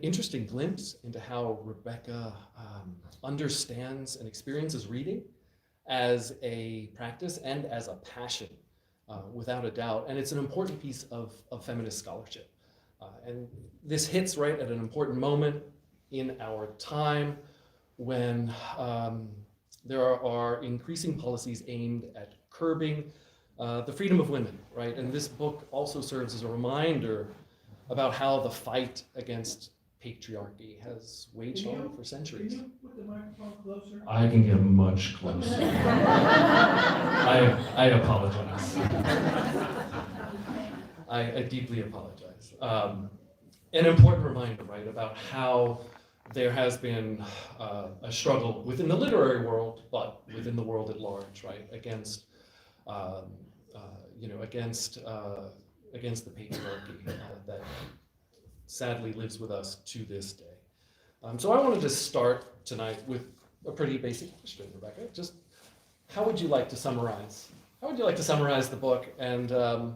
interesting glimpse into how Rebecca understands and experiences reading as a practice and as a passion, without a doubt. And it's an important piece of feminist scholarship. And this hits right at an important moment in our time when there are increasing policies aimed at curbing the freedom of women, right? And this book also serves as a reminder about how the fight against patriarchy has waged on for centuries. Can you put the microphone closer? I can get much closer. I apologize. I deeply apologize. An important reminder, right, about how there has been a struggle within the literary world, but within the world at large, right, against against the patriarchy that sadly lives with us to this day. So I wanted to start tonight with a pretty basic question, Rebecca. Just how would you like to summarize? How would you like to summarize the book? And I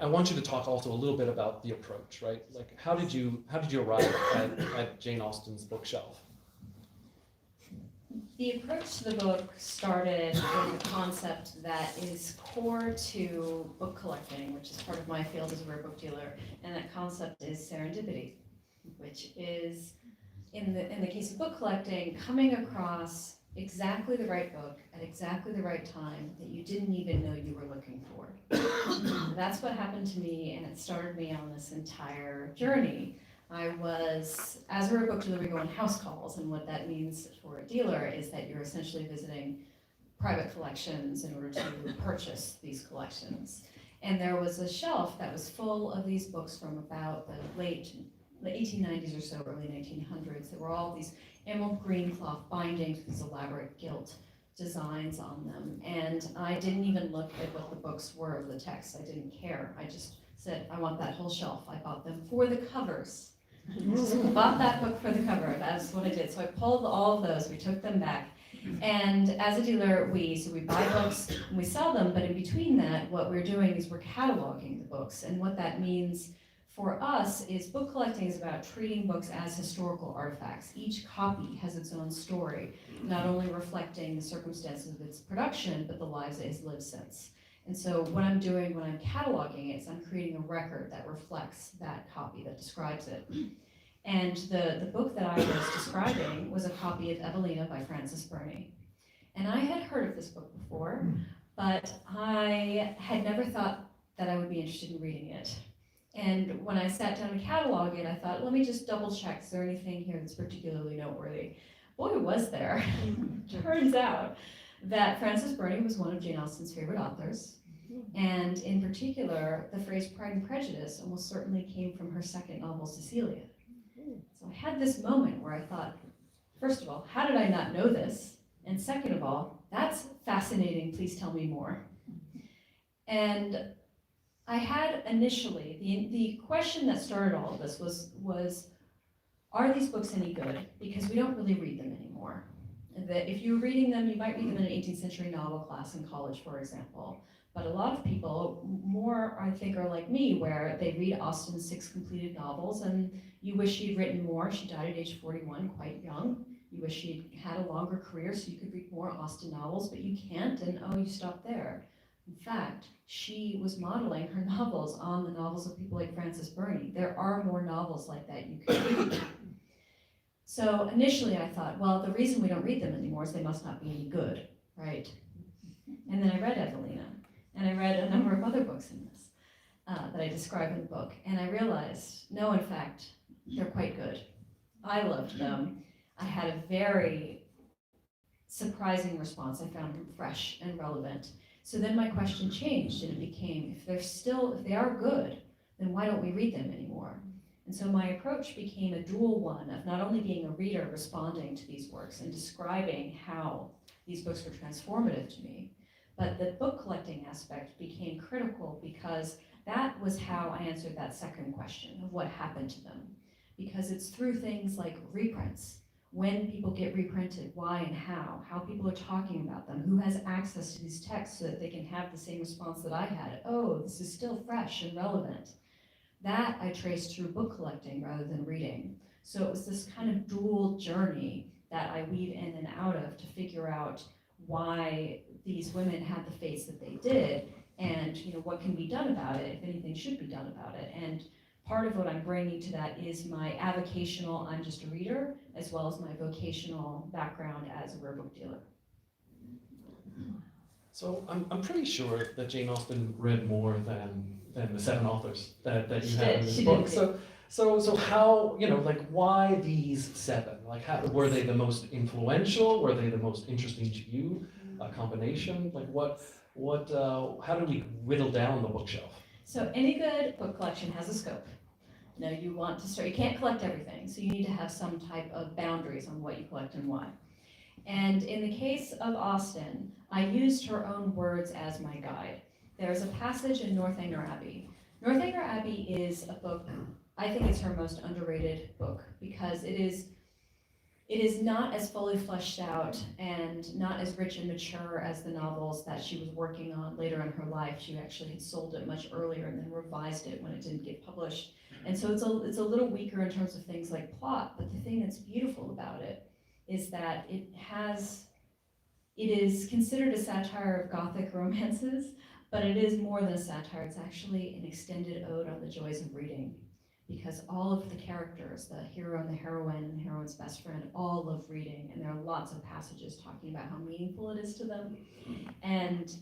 want you to talk also a little bit about the approach, right? Like how did you arrive at Jane Austen's bookshelf? The approach to the book started with a concept that is core to book collecting, which is part of my field as a rare book dealer, and that concept is serendipity, which is, in the case of book collecting, coming across exactly the right book at exactly the right time that you didn't even know you were looking for. That's what happened to me, and it started me on this entire journey. I was, as a rare book dealer, we go on house calls, and what that means for a dealer is that you're essentially visiting private collections in order to purchase these collections. And there was a shelf that was full of these books from about the late 1890s or so, early 1900s. There were all these emerald green cloth bindings with these elaborate gilt designs on them. And I didn't even look at what the books were of the text. I didn't care. I just said, I want that whole shelf. I bought them for the covers. Just bought that book for the cover. That's what I did. So I pulled all of those. We took them back. And as a dealer, we buy books and we sell them. But in between that, what we're doing is we're cataloging the books. And what that means for us is book collecting is about treating books as historical artifacts. Each copy has its own story, not only reflecting the circumstances of its production, but the lives it has lived since. And so what I'm doing when I'm cataloging it is I'm creating a record that reflects that copy, that describes it. And the book that I was describing was a copy of Evelina by Frances Burney. And I had heard of this book before, but I had never thought that I would be interested in reading it. And when I sat down to catalog it, I thought, let me just double check, is there anything here that's particularly noteworthy? Boy, was there. Turns out that Frances Burney was one of Jane Austen's favorite authors. And in particular, the phrase Pride and Prejudice almost certainly came from her second novel, Cecilia. So I had this moment where I thought, first of all, how did I not know this? And second of all, that's fascinating, please tell me more. And I had initially, the question that started all of this was, are these books any good? Because we don't really read them anymore. That if you were reading them, you might read them in an 18th century novel class in college, for example. But a lot of people, more I think, are like me, where they read Austen's 6 completed novels and you wish she'd written more. She died at age 41, quite young. You wish she'd had a longer career so you could read more Austen novels, but you can't, and oh, you stop there. In fact, she was modeling her novels on the novels of people like Frances Burney. There are more novels like that you can read. So initially I thought, well, the reason we don't read them anymore is they must not be any good, right? And then I read Evelina, and I read a number of other books in this that I describe in the book, and I realized, no, in fact, they're quite good. I loved them. I had a very surprising response. I found them fresh and relevant. So then my question changed, and it became, if they are good, then why don't we read them anymore? And so my approach became a dual one of not only being a reader responding to these works and describing how these books were transformative to me, but the book collecting aspect became critical because that was how I answered that second question of what happened to them. Because it's through things like reprints, when people get reprinted, why and how people are talking about them, who has access to these texts so that they can have the same response that I had. Oh, this is still fresh and relevant. That I traced through book collecting rather than reading. So it was this kind of dual journey that I weave in and out of to figure out why these women had the fates that they did, and what can be done about it, if anything should be done about it. And part of what I'm bringing to that is my avocational, I'm just a reader, as well as my vocational background as a rare book dealer. So I'm pretty sure that Jane Austen read more than the 7 authors that you She have did, in this she book. did. So how, like, why these 7? Like, how, were they the most influential? Were they the most interesting to you? A combination? Like, how do we whittle down the bookshelf? So any good book collection has a scope. You want to start, you can't collect everything, so you need to have some type of boundaries on what you collect and why. And in the case of Austen, I used her own words as my guide. There's a passage in Northanger Abbey. Northanger Abbey is a book, I think it's her most underrated book, because it is not as fully fleshed out and not as rich and mature as the novels that she was working on later in her life. She actually had sold it much earlier and then revised it when it didn't get published. And so it's a little weaker in terms of things like plot, but the thing that's beautiful about it is that it is considered a satire of Gothic romances, but it is more than a satire. It's actually an extended ode on the joys of reading, because all of the characters, the hero and the heroine and the heroine's best friend, all love reading, and there are lots of passages talking about how meaningful it is to them. And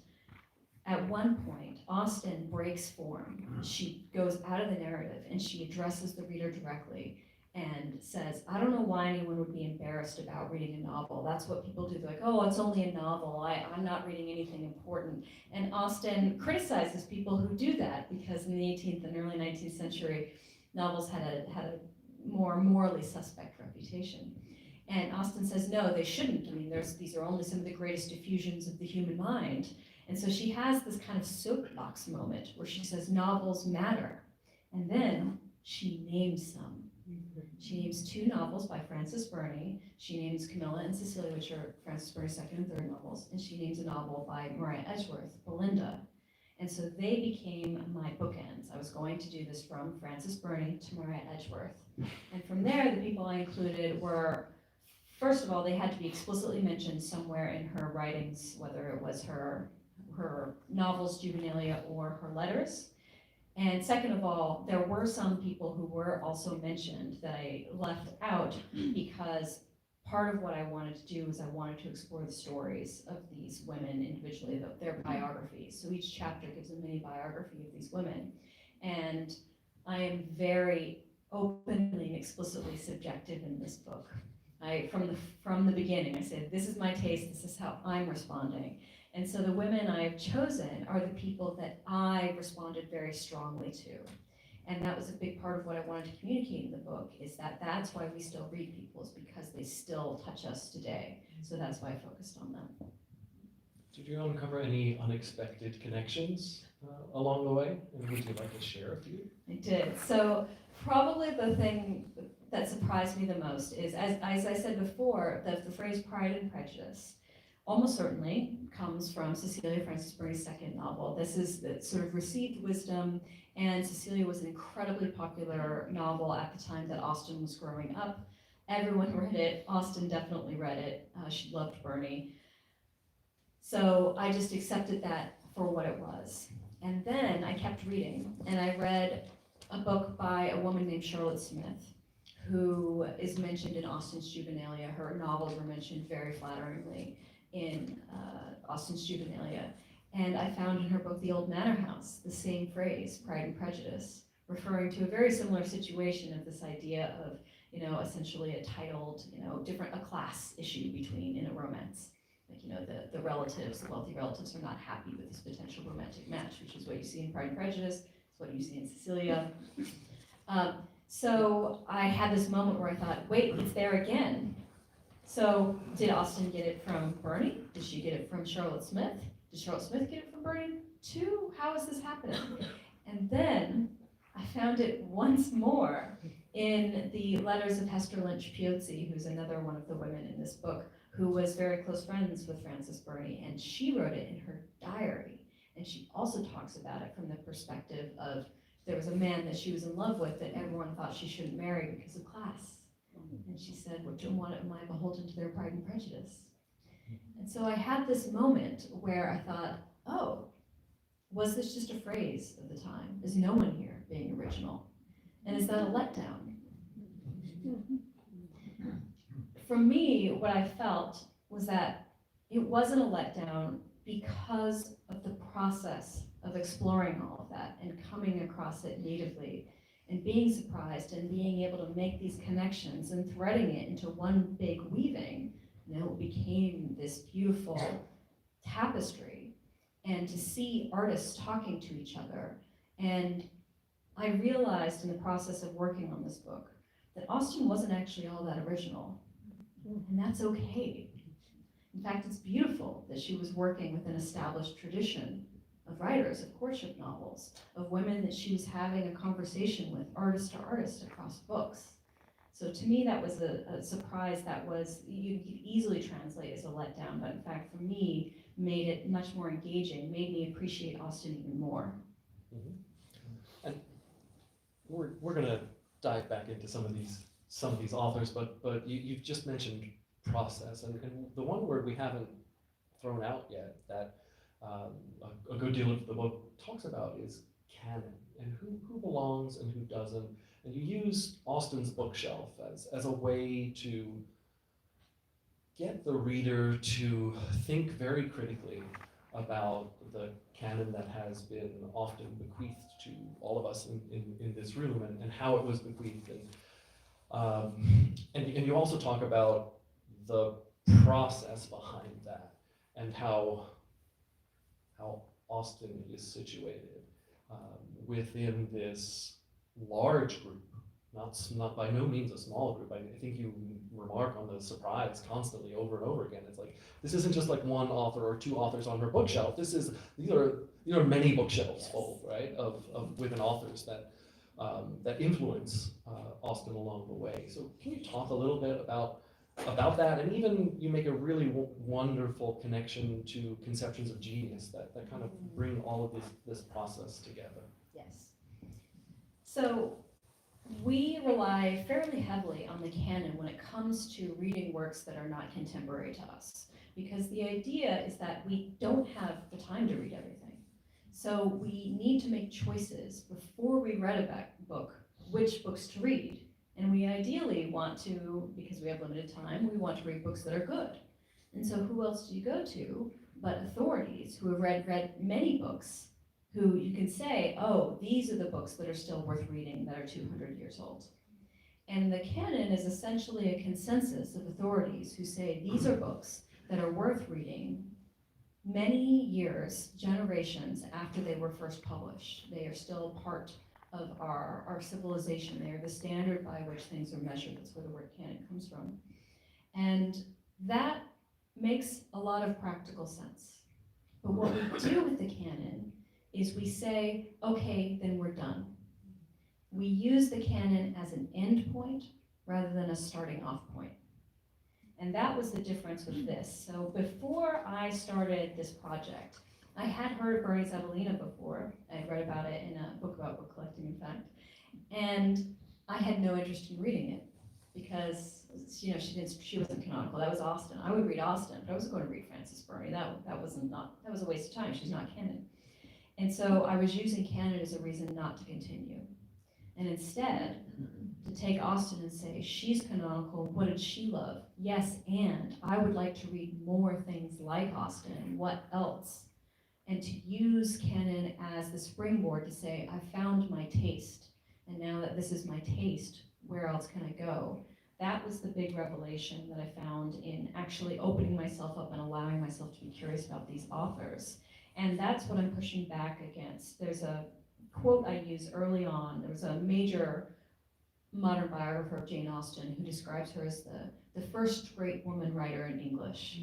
at one point, Austen breaks form. She goes out of the narrative and she addresses the reader directly and says, I don't know why anyone would be embarrassed about reading a novel. That's what people do. They're like, oh, it's only a novel. I'm not reading anything important. And Austen criticizes people who do that, because in the 18th and early 19th century, novels had a more morally suspect reputation. And Austen says, no, they shouldn't. I mean, these are only some of the greatest effusions of the human mind. And so she has this kind of soapbox moment where she says novels matter. And then she names some. She names 2 novels by Frances Burney. She names Camilla and Cecilia, which are Frances Burney's second and third novels. And she names a novel by Maria Edgeworth, Belinda. And so they became my bookends. I was going to do this from Frances Burney to Maria Edgeworth. And from there, the people I included were, first of all, they had to be explicitly mentioned somewhere in her writings, whether it was her novels, juvenilia, or her letters. And second of all, there were some people who were also mentioned that I left out, because part of what I wanted to do is I wanted to explore the stories of these women individually, their biographies. So each chapter gives a mini biography of these women. And I am very openly and explicitly subjective in this book. From the beginning, I said, this is my taste, this is how I'm responding. And so the women I've chosen are the people that I responded very strongly to. And that was a big part of what I wanted to communicate in the book, is that that's why we still read people, is because they still touch us today. So that's why I focused on them. Did you uncover any unexpected connections along the way? And would you like to share a few? I did. So probably the thing that surprised me the most is, as I said before, the phrase Pride and Prejudice almost certainly comes from Cecilia Frances Burney's second novel. This is the sort of received wisdom, and Cecilia was an incredibly popular novel at the time that Austen was growing up. Everyone read it. Austen definitely read it. She loved Burney. So I just accepted that for what it was. And then I kept reading, and I read a book by a woman named Charlotte Smith, who is mentioned in Austen's Juvenilia. Her novels were mentioned very flatteringly in Austen's Juvenilia. And I found in her book, The Old Manor House, the same phrase, Pride and Prejudice, referring to a very similar situation of this idea of, essentially a titled, a class issue in a romance. Like, the relatives, the wealthy relatives are not happy with this potential romantic match, which is what you see in Pride and Prejudice, it's what you see in Cecilia. So I had this moment where I thought, wait, it's there again. So did Austen get it from Burney? Did she get it from Charlotte Smith? Did Charlotte Smith get it from Burney too? How is this happening? And then I found it once more in the letters of Hester Lynch Piozzi, who's another one of the women in this book, who was very close friends with Frances Burney, and she wrote it in her diary. And she also talks about it from the perspective of there was a man that she was in love with that everyone thought she shouldn't marry because of class. And she said, well, am I beholden to their pride and prejudice? And so I had this moment where I thought, oh, was this just a phrase of the time? Is no one here being original? And is that a letdown? For me, what I felt was that it wasn't a letdown because of the process of exploring all of that and coming across it natively and being surprised and being able to make these connections and threading it into one big weaving. It became this beautiful tapestry, and to see artists talking to each other. And I realized in the process of working on this book that Austen wasn't actually all that original, and that's okay. In fact, it's beautiful that she was working with an established tradition of writers, of courtship novels, of women that she was having a conversation with, artist to artist, across books. So to me, that was a surprise that was, you could easily translate as a letdown, but in fact, for me, made it much more engaging, made me appreciate Austen even more. Mhm. And we're gonna dive back into some of these authors, but you've just mentioned process, and the one word we haven't thrown out yet that a good deal of the book talks about is canon, and who belongs and who doesn't. And you use Austen's bookshelf as a way to get the reader to think very critically about the canon that has been often bequeathed to all of us in this room, and how it was bequeathed. And you also talk about the process behind that, and how Austen is situated within this large group, not by no means a small group. I think you remark on the surprise constantly over and over again. It's like, this isn't just like one author or two authors on her bookshelf. These are many bookshelves full, right, of women authors that influence Austen along the way. So can you talk a little bit about that? And even you make a really wonderful connection to conceptions of genius that kind of bring all of this process together. Yes. So we rely fairly heavily on the canon when it comes to reading works that are not contemporary to us, because the idea is that we don't have the time to read everything. So we need to make choices before we read a book, which books to read. And we ideally want to, because we have limited time, we want to read books that are good. And so who else do you go to but authorities who have read many books, who you can say, oh, these are the books that are still worth reading that are 200 years old. And the canon is essentially a consensus of authorities who say these are books that are worth reading many years, generations after they were first published. They are still part of our civilization. They are the standard by which things are measured. That's where the word canon comes from. And that makes a lot of practical sense. But what we do with the canon is we say, okay, then we're done. We use the canon as an end point rather than a starting off point. And that was the difference with this. So before I started this project, I had heard of Bernie Zabelina before. I'd read about it in a book about book collecting, in fact. And I had no interest in reading it because, you know, she wasn't canonical. That was Austen. I would read Austen, but I wasn't going to read Frances Burney. That was a waste of time. She's not canon. And so I was using canon as a reason not to continue. And instead, to take Austen and say, she's canonical, what did she love? Yes, and I would like to read more things like Austen. What else? And to use canon as the springboard to say, I found my taste. And now that this is my taste, where else can I go? That was the big revelation that I found in actually opening myself up and allowing myself to be curious about these authors. And that's what I'm pushing back against. There's a quote I use early on. There was a major modern biographer of Jane Austen who describes her as the first great woman writer in English.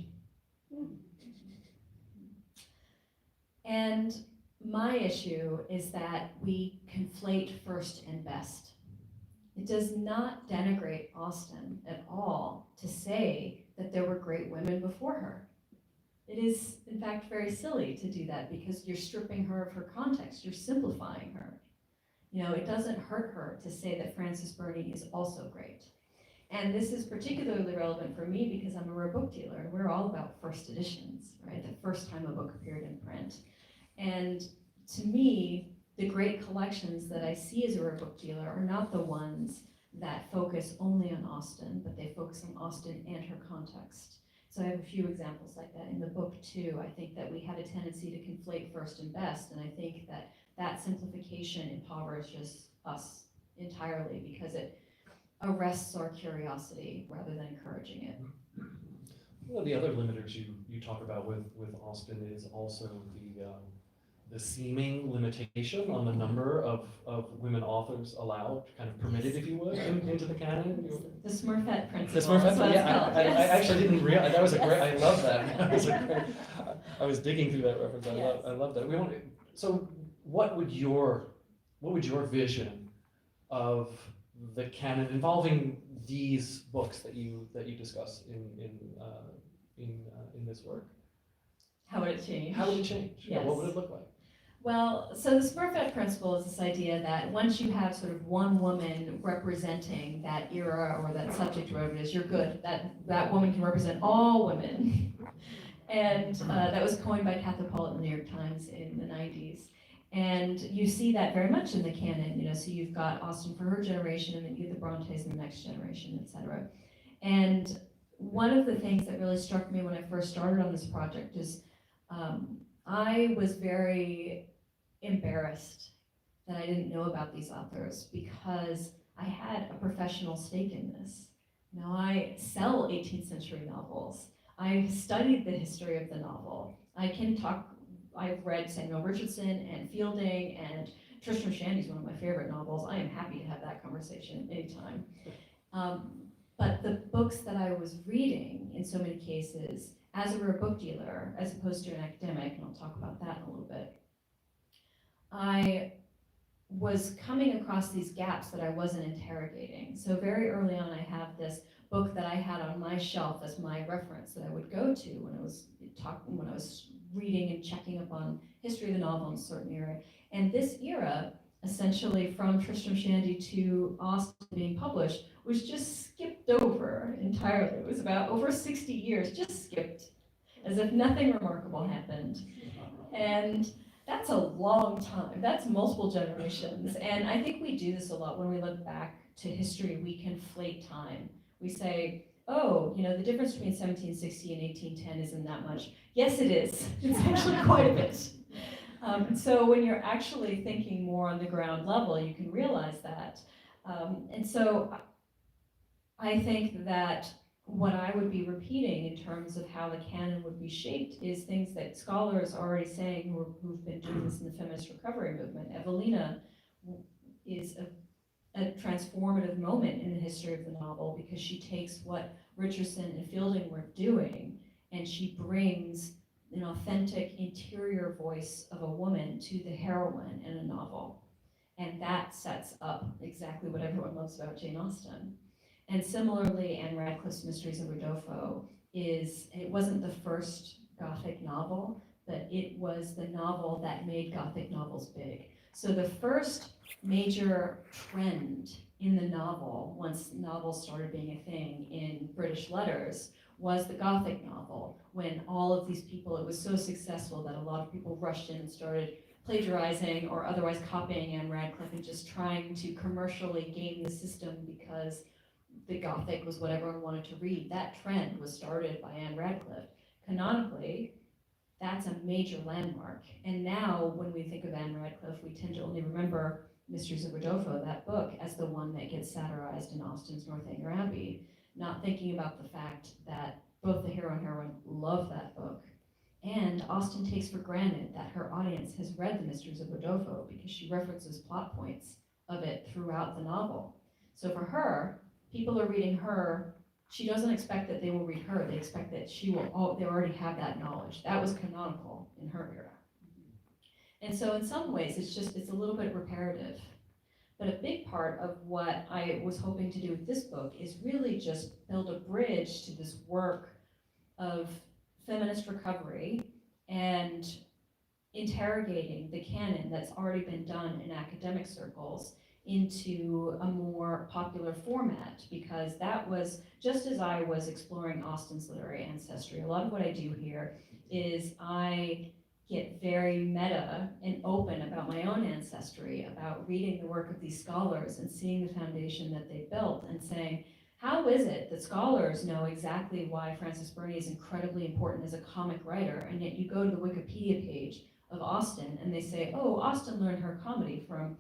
And my issue is that we conflate first and best. It does not denigrate Austen at all to say that there were great women before her. It is, in fact, very silly to do that because you're stripping her of her context, you're simplifying her. You know, it doesn't hurt her to say that Frances Burney is also great. And this is particularly relevant for me because I'm a rare book dealer, and we're all about first editions, right? The first time a book appeared in print. And to me, the great collections that I see as a rare book dealer are not the ones that focus only on Austen, but they focus on Austen and her context. So I have a few examples like that in the book too. I think that we have a tendency to conflate first and best, and I think that that simplification impoverishes us entirely because it arrests our curiosity rather than encouraging it. One of the other limiters you talk about with Austen is also the seeming limitation on the number of women authors allowed, kind of permitted, if you would, into the canon. The Smurfette principle. The Smurfette, is what it's yeah, called, I yes. actually didn't realize, that was a great, I love that. That was a great, I was digging through that reference, Yes. I love that. So what would your vision of the canon involving these books that you discuss in this work? How would it change? How would it change? Yeah, what Yes. would it look like? Well, so the Smurfette principle is this idea that once you have sort of one woman representing that era or that subject, whatever it is, you're good. That woman can represent all women. And that was coined by Katha Pollitt in the New York Times in the 90s. And you see that very much in the canon, you know, so you've got Austen for her generation, and then you have the Brontes in the next generation, etc. And one of the things that really struck me when I first started on this project is I was very embarrassed that I didn't know about these authors because I had a professional stake in this. Now I sell 18th century novels. I studied the history of the novel. I've read Samuel Richardson and Fielding, and Tristram Shandy is one of my favorite novels. I am happy to have that conversation anytime. But the books that I was reading, in so many cases, as a rare book dealer, as opposed to an academic, and I'll talk about that in a little bit, I was coming across these gaps that I wasn't interrogating. So very early on, I have this book that I had on my shelf as my reference that I would go to when I was reading and checking up on history of the novel in a certain era. And this era, essentially from Tristram Shandy to Austen being published, was just skipped over entirely. It was about over 60 years, just skipped, as if nothing remarkable happened. And that's a long time. That's multiple generations. And I think we do this a lot when we look back to history. We conflate time. We say, oh, you know, the difference between 1760 and 1810 isn't that much. Yes, it is. It's actually quite a bit. So when you're actually thinking more on the ground level, you can realize that. And so I think that what I would be repeating in terms of how the canon would be shaped is things that scholars are already saying who've been doing this in the feminist recovery movement. Evelina is a transformative moment in the history of the novel because she takes what Richardson and Fielding were doing and she brings an authentic interior voice of a woman to the heroine in a novel. And that sets up exactly what everyone loves about Jane Austen. And similarly, Anne Radcliffe's Mysteries of Udolpho it wasn't the first Gothic novel, but it was the novel that made Gothic novels big. So the first major trend in the novel, once novels started being a thing in British letters, was the Gothic novel, when all of these people, it was so successful that a lot of people rushed in and started plagiarizing or otherwise copying Anne Radcliffe and just trying to commercially game the system because the Gothic was what everyone wanted to read. That trend was started by Anne Radcliffe. Canonically, that's a major landmark. And now, when we think of Anne Radcliffe, we tend to only remember Mysteries of Udolpho, that book, as the one that gets satirized in Austen's Northanger Abbey, not thinking about the fact that both the hero and heroine love that book. And Austen takes for granted that her audience has read the Mysteries of Udolpho because she references plot points of it throughout the novel. So for her, people are reading her. She doesn't expect that they will read her. They expect that they already have that knowledge. That was canonical in her era. And so in some ways, it's a little bit reparative. But a big part of what I was hoping to do with this book is really just build a bridge to this work of feminist recovery and interrogating the canon that's already been done in academic circles into a more popular format, because that was, just as I was exploring Austen's literary ancestry, a lot of what I do here is I get very meta and open about my own ancestry, about reading the work of these scholars and seeing the foundation that they built and saying, how is it that scholars know exactly why Frances Burney is incredibly important as a comic writer, and yet you go to the Wikipedia page of Austen and they say, oh, Austen learned her comedy from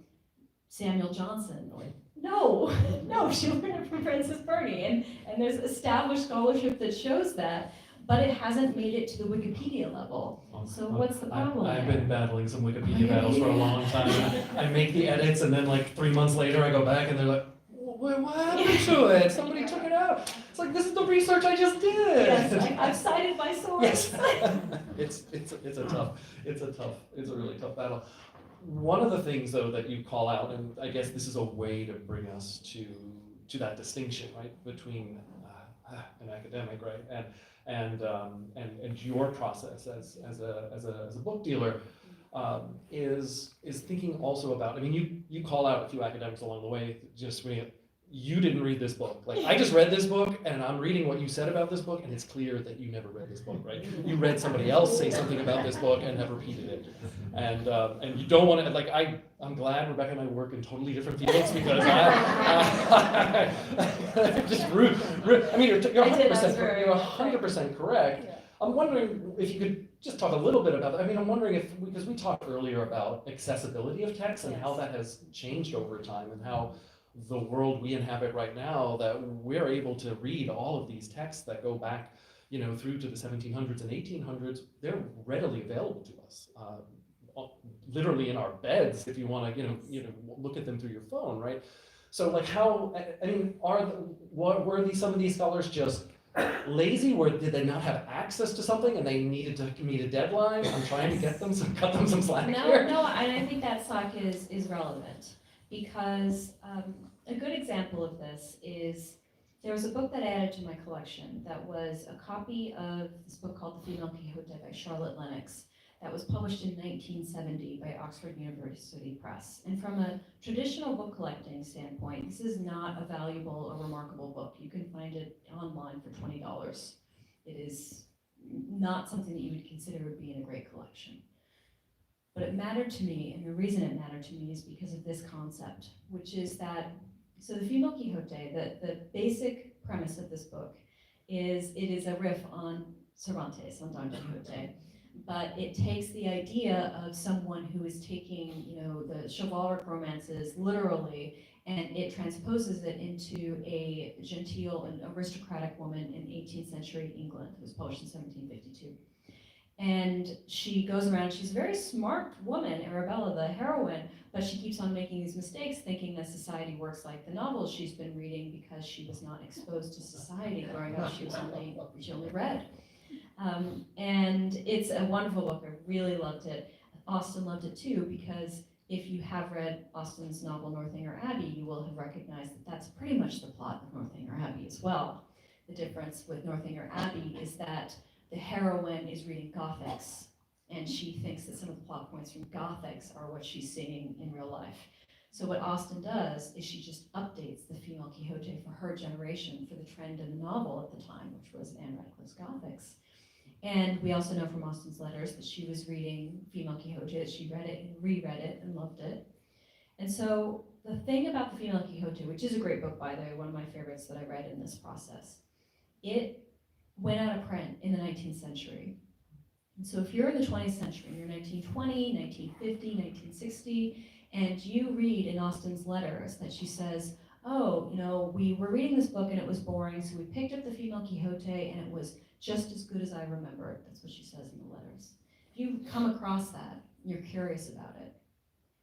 Samuel Johnson? Like, no, no, she learned it from Frances Burney, and there's established scholarship that shows that, but it hasn't made it to the Wikipedia level. So what's the problem? I've there? been battling some Wikipedia battles for a long time. I make the edits, and then like 3 months later, I go back, and they're like, what happened to it? Somebody took it out. It's like, this is the research I just did. Yes, I've cited my source. Yes, it's a really tough battle. One of the things though that you call out, and I guess this is a way to bring us to that distinction, right, between an academic, right, and your process as a book dealer, is thinking also about. I mean, you call out a few academics along the way. Just me. You didn't read this book. Like, I just read this book, and I'm reading what you said about this book, and it's clear that you never read this book, right? You read somebody else say something about this book and have repeated it. And you don't want to, like, I'm glad Rebecca and I work in totally different fields, because I just I mean, you're 100% correct. Yeah. I'm wondering if you could just talk a little bit about that. I mean, I'm wondering if, because we talked earlier about accessibility of text and how that has changed over time, and how the world we inhabit right now, that we're able to read all of these texts that go back, through to the 1700s and 1800s. They're readily available to us, literally in our beds, if you want to, look at them through your phone, right? So, like, how? I mean, were some of these scholars just lazy? Did they not have access to something and they needed to meet a deadline? I'm trying to cut them some slack here. No, and I think that slack is relevant, because a good example of this is, there was a book that I added to my collection that was a copy of this book called The Female Quixote by Charlotte Lennox, that was published in 1970 by Oxford University Press. And from a traditional book collecting standpoint, this is not a valuable or remarkable book. You can find it online for $20. It is not something that you would consider would be in a great collection. But it mattered to me, and the reason it mattered to me is because of this concept, which is that, so The Female Quixote, the basic premise of this book is, it is a riff on Cervantes, on Don Quixote, but it takes the idea of someone who is taking, the chivalric romances literally, and it transposes it into a genteel and aristocratic woman in 18th century England. It was published in 1752. And she goes around, she's a very smart woman, Arabella, the heroine, but she keeps on making these mistakes, thinking that society works like the novels she's been reading, because she was not exposed to society growing up. She only read. And it's a wonderful book. I really loved it. Austen loved it too, because if you have read Austen's novel Northanger Abbey, you will have recognized that that's pretty much the plot of Northanger Abbey as well. The difference with Northanger Abbey is that the heroine is reading Gothics, and she thinks that some of the plot points from Gothics are what she's seeing in real life. So what Austen does is she just updates the Female Quixote for her generation, for the trend in the novel at the time, which was Anne Radcliffe's Gothics. And we also know from Austen's letters that she was reading Female Quixote, that she read it and reread it and loved it. And so the thing about the Female Quixote, which is a great book, by the way, one of my favorites that I read in this process, it went out of print in the 19th century. And so if you're in the 20th century, you're 1920, 1950, 1960, and you read in Austen's letters that she says, oh, we were reading this book and it was boring, so we picked up the Female Quixote and it was just as good as I remembered. That's what she says in the letters. If you come across that, you're curious about it,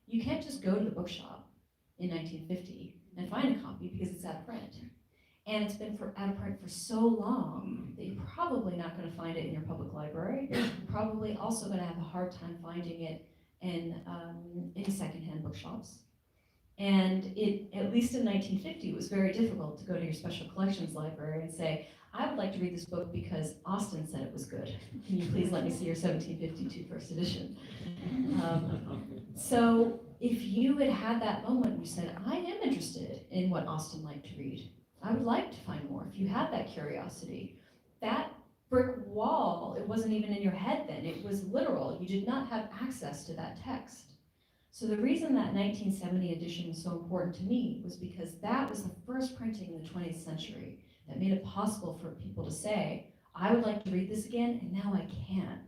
you can't just go to the bookshop in 1950 and find a copy, because it's out of print. And it's been out of print for so long that you're probably not going to find it in your public library. You're probably also going to have a hard time finding it in secondhand bookshops. And it, at least in 1950, it was very difficult to go to your special collections library and say, I would like to read this book because Austen said it was good. Can you please let me see your 1752 first edition? So if you had had that moment, you said, I am interested in what Austen liked to read. I would like to find more. If you had that curiosity, that brick wall, it wasn't even in your head then, it was literal. You did not have access to that text. So the reason that 1970 edition was so important to me was because that was the first printing in the 20th century that made it possible for people to say, I would like to read this again, and now I can.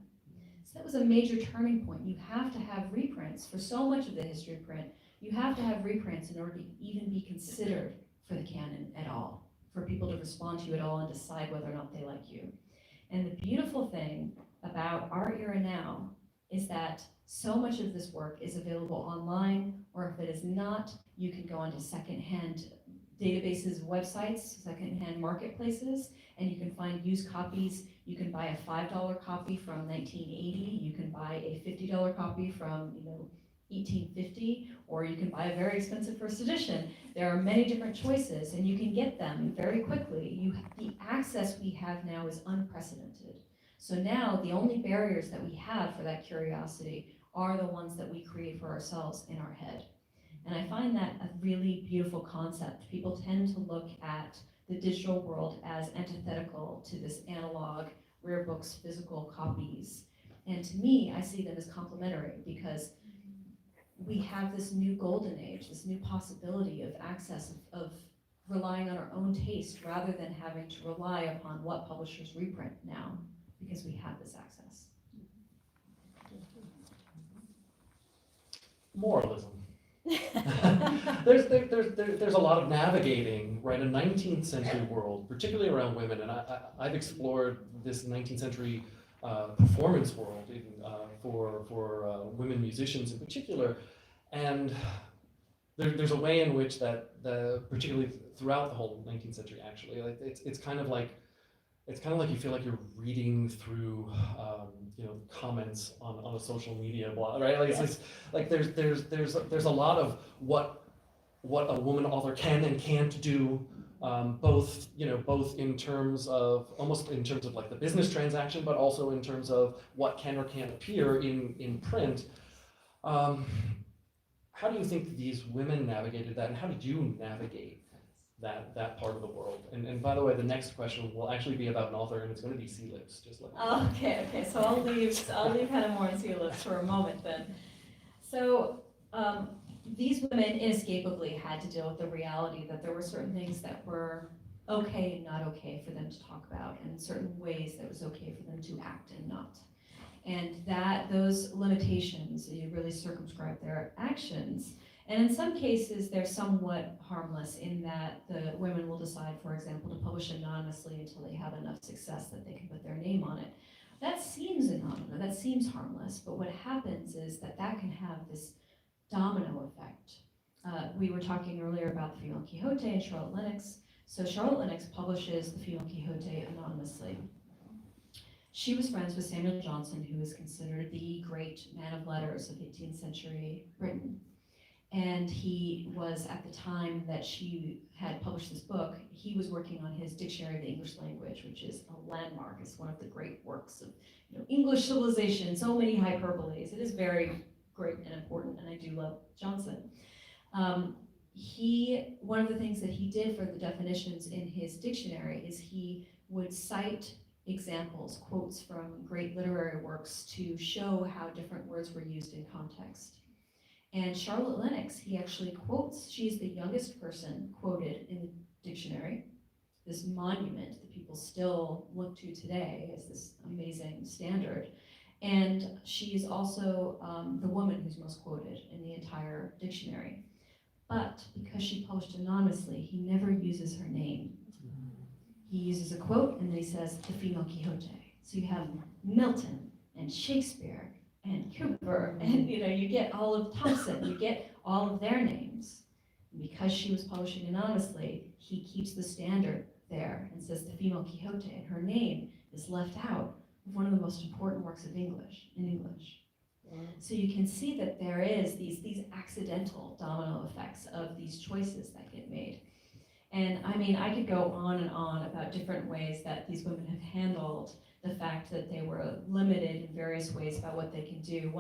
So that was a major turning point. You have to have reprints for so much of the history of print. You have to have reprints in order to even be considered for the canon at all, for people to respond to you at all and decide whether or not they like you. And the beautiful thing about our era now is that so much of this work is available online, or if it is not, you can go onto secondhand databases, websites, secondhand marketplaces, and you can find used copies. You can buy a $5 copy from 1980, you can buy a $50 copy from 1850, or you can buy a very expensive first edition. There are many different choices, and you can get them very quickly. The access we have now is unprecedented. So now the only barriers that we have for that curiosity are the ones that we create for ourselves in our head. And I find that a really beautiful concept. People tend to look at the digital world as antithetical to this analog, rare books, physical copies. And to me, I see them as complementary because we have this new golden age, this new possibility of access, of relying on our own taste rather than having to rely upon what publishers reprint now, because we have this access. Moralism. there's a lot of navigating, right? A 19th century world, particularly around women, and I've explored this 19th century performance world for women musicians in particular, and there's a way in which that particularly throughout the whole 19th century, actually, like it's kind of like you feel like you're reading through comments on a social media blog, right? Like it's like there's a lot of what a woman author can and can't do, both in terms of like the business transaction, but also in terms of what can or can't appear in print. How do you think these women navigated that, and how did you navigate that part of the world? And by the way, the next question will actually be about an author, and it's going to be Sea Lips, just like. Oh, okay. So I'll leave Hannah More and Sea Lips for a moment then. So these women inescapably had to deal with the reality that there were certain things that were okay and not okay for them to talk about, and certain ways that it was okay for them to act and not. And that those limitations, you really circumscribe their actions. And in some cases, they're somewhat harmless in that the women will decide, for example, to publish anonymously until they have enough success that they can put their name on it. That seems anonymous, that seems harmless, but what happens is that can have this domino effect. We were talking earlier about the female Quixote and Charlotte Lennox. So Charlotte Lennox publishes the female Quixote anonymously. She was friends with Samuel Johnson, who is considered the great man of letters of 18th century Britain. And he was, at the time that she had published this book, he was working on his Dictionary of the English Language, which is a landmark. It's one of the great works of English civilization, so many hyperboles. It is very great and important, and I do love Johnson. One of the things that he did for the definitions in his dictionary is he would cite examples, quotes from great literary works to show how different words were used in context. And Charlotte Lennox, he actually quotes, she's the youngest person quoted in the dictionary, this monument that people still look to today as this amazing standard. And she's also the woman who's most quoted in the entire dictionary. But because she published anonymously, he never uses her name. He uses a quote and then he says, the female Quixote. So you have Milton and Shakespeare and Cooper, and you get all of Thompson, you get all of their names. And because she was publishing anonymously, he keeps the standard there and says the female Quixote, and her name is left out of one of the most important works of English, So you can see that there is these accidental domino effects of these choices that get made. And I mean, I could go on and on about different ways that these women have handled the fact that they were limited in various ways about what they can do.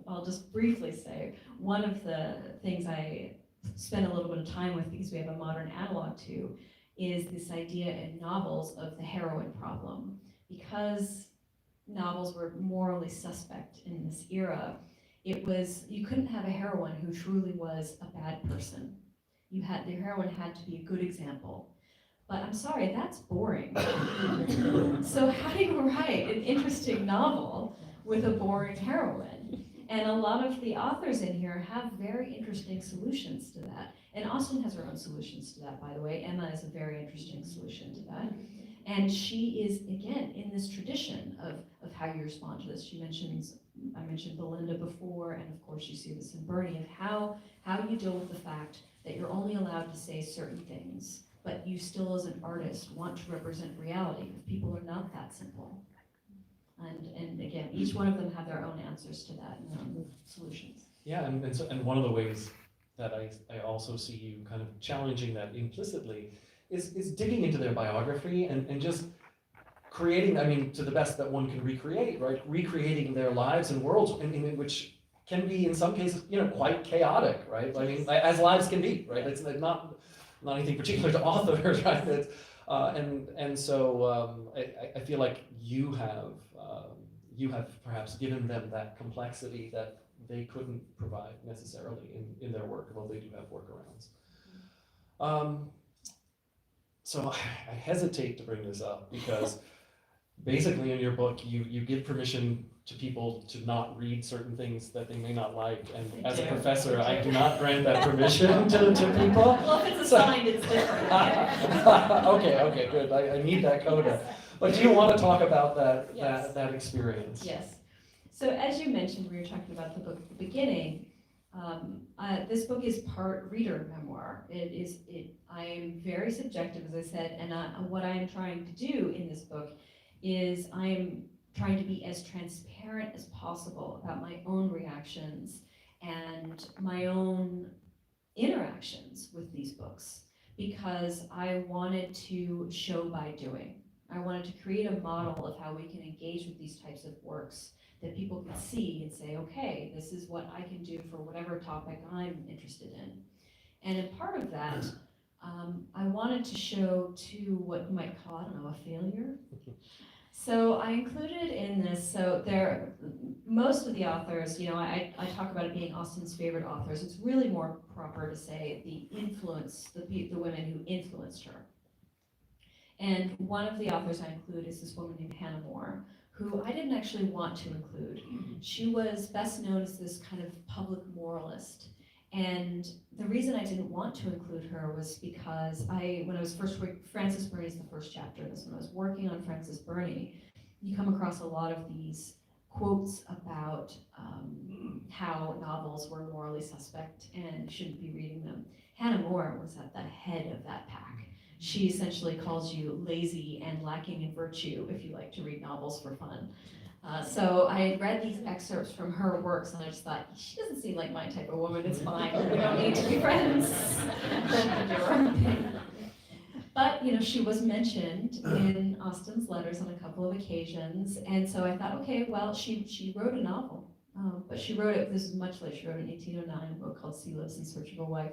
I'll just briefly say, one of the things I spend a little bit of time with, because we have a modern analog to, is this idea in novels of the heroine problem. Because novels were morally suspect in this era, you couldn't have a heroine who truly was a bad person. The heroine had to be a good example. But I'm sorry, that's boring. So how do you write an interesting novel with a boring heroine? And a lot of the authors in here have very interesting solutions to that. And Austen has her own solutions to that, by the way. Emma is a very interesting solution to that. And she is, again, in this tradition of how you respond to this. I mentioned Belinda before, and of course you see this in Bernie, of how you deal with the fact that you're only allowed to say certain things, but you still as an artist want to represent reality, because people are not that simple. And again, each one of them have their own answers to that and their own solutions. Yeah, and one of the ways that I also see you kind of challenging that implicitly is digging into their biography and just creating, I mean, to the best that one can recreate, right? Recreating their lives and worlds, in which can be, in some cases, quite chaotic, right? I mean, as lives can be, right? It's not anything particular to authors, right? So I feel like you have perhaps given them that complexity that they couldn't provide necessarily in their work, although they do have workarounds. So I hesitate to bring this up because basically in your book you give permission to people to not read certain things that they may not like, and as a professor I do not grant that permission to people. Well, if it's assigned, it's different. Okay, good. I need that coda. But do you want to talk about that experience? Yes. So as you mentioned, we were talking about the book at the beginning. This book is part reader memoir. I am very subjective, as I said, and what I am trying to do in this book is I am trying to be as transparent as possible about my own reactions and my own interactions with these books, because I wanted to show by doing. I wanted to create a model of how we can engage with these types of works that people can see and say, okay, this is what I can do for whatever topic I'm interested in. And in part of that, I wanted to show to what you might call, I don't know, a failure. So I included in this, most of the authors, I talk about it being Austen's favorite authors. It's really more proper to say the influence, the women who influenced her. And one of the authors I include is this woman named Hannah More, who I didn't actually want to include. She was best known as this kind of public moralist. And the reason I didn't want to include her was because when I was first working, Frances Burney is the first chapter of this. When I was working on Frances Burney, you come across a lot of these quotes about how novels were morally suspect and shouldn't be reading them. Hannah More was at the head of that pack. She essentially calls you lazy and lacking in virtue if you like to read novels for fun. So I had read these excerpts from her works, and I just thought, she doesn't seem like my type of woman. It's fine. We don't need to be friends. But she was mentioned in Austen's letters on a couple of occasions, and so I thought, okay, well, she wrote a novel, but she wrote it. This is much later. She wrote it in 1809, a book called Sea Lives in Search of a Wife.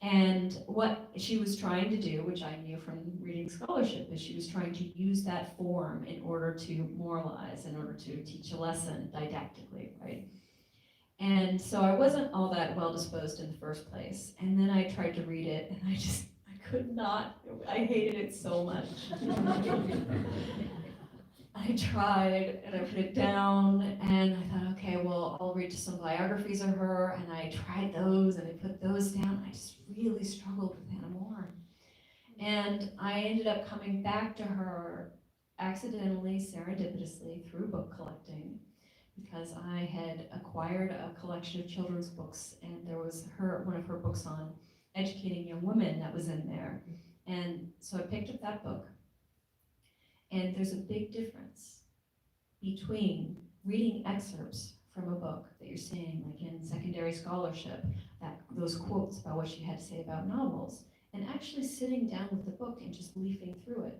And what she was trying to do, which I knew from reading scholarship, is she was trying to use that form in order to moralize, in order to teach a lesson didactically, right? And so I wasn't all that well disposed in the first place. And then I tried to read it, and I could not. I hated it so much. I tried, and I put it down, and I thought, okay, well, I'll read some biographies of her, and I tried those, and I put those down. I just really struggled with Hannah More. And I ended up coming back to her accidentally, serendipitously, through book collecting, because I had acquired a collection of children's books, and there was one of her books on educating young women that was in there. And so I picked up that book. And there's a big difference between reading excerpts from a book that you're seeing, like in secondary scholarship, those quotes about what she had to say about novels, and actually sitting down with the book and just leafing through it.